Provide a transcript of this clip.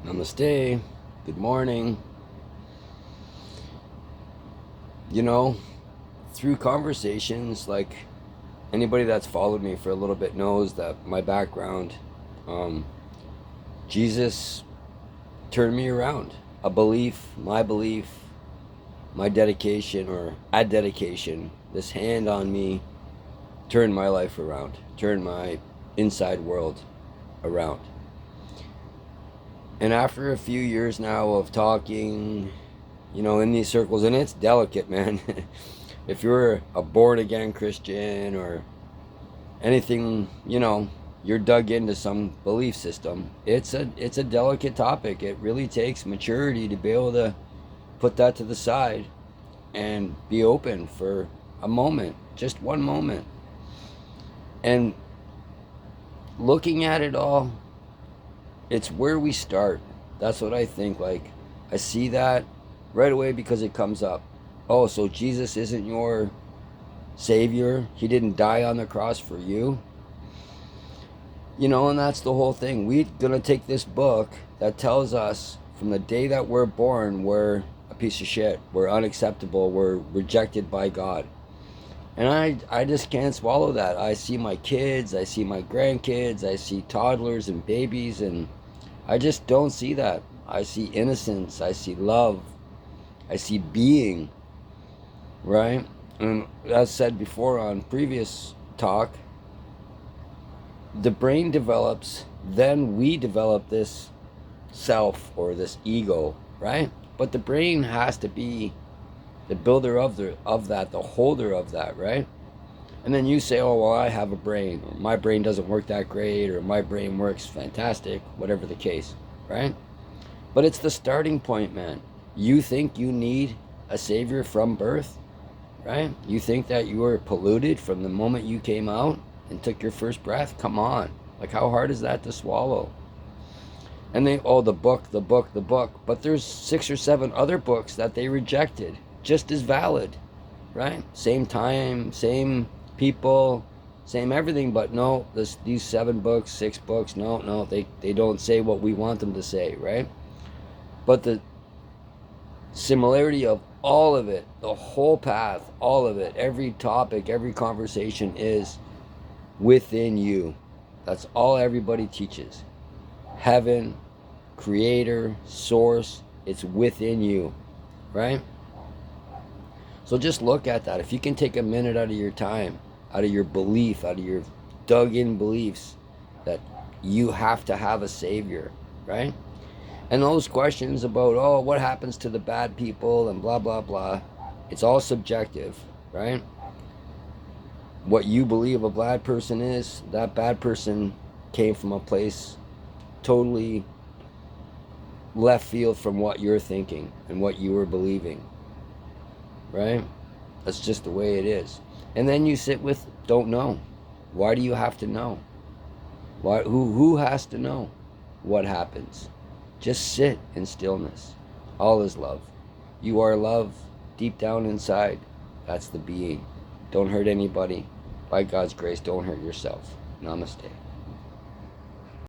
Namaste. Good morning. You know, through conversations, like anybody that's followed me for a little bit knows that my background, um, Jesus turned me around. Belief, my dedication or a dedication, this hand on me turned my life around, turned my inside world around. And after a few years now of talking, in these circles, and it's delicate, man. If you're a born again Christian or anything, you're dug into some belief system. It's a delicate topic. It really takes maturity to be able to put that to the side and be open for a moment, just one moment. And looking at it all, it's where we start. That's what I think. Like, I see that right away because it comes up. Oh, so Jesus isn't your savior? He didn't die on the cross for you? And that's the whole thing. We're going to take this book that tells us from the day that we're born, we're a piece of shit. We're unacceptable. We're rejected by God. And I just can't swallow that. I see my kids, I see my grandkids, I see toddlers and babies, and I just don't see that. I see innocence, I see love, I see being, right? And as said before on previous talk, the brain develops, then we develop this self or this ego, right? But the brain has to be the builder of that, the holder of that, right? And then you say, oh, well, I have a brain, or my brain doesn't work that great, or my brain works fantastic, whatever the case, right? But it's the starting point, man. You think you need a savior from birth, right? You think that you were polluted from the moment you came out and took your first breath? Come on. Like, how hard is that to swallow? And they, oh, the book. But there's 6 or 7 other books that they rejected, just as valid, right? Same time, same people, same everything, but no, these 7 books, 6 books, no, they don't say what we want them to say, right? But the similarity of all of it, the whole path, all of it, every topic, every conversation is within you. That's all everybody teaches. Heaven, creator, source, it's within you, right? So just look at that. If you can take a minute out of your time, out of your belief, out of your dug in beliefs that you have to have a savior, right? And those questions about, oh, what happens to the bad people and blah, blah, blah, it's all subjective, right? What you believe a bad person is, that bad person came from a place totally left field from what you're thinking and what you were believing, right? That's just the way it is. And then you sit with, don't know. Why do you have to know? Why? Who has to know what happens? Just sit in stillness. All is love. You are love deep down inside. That's the being. Don't hurt anybody. By God's grace, don't hurt yourself. Namaste.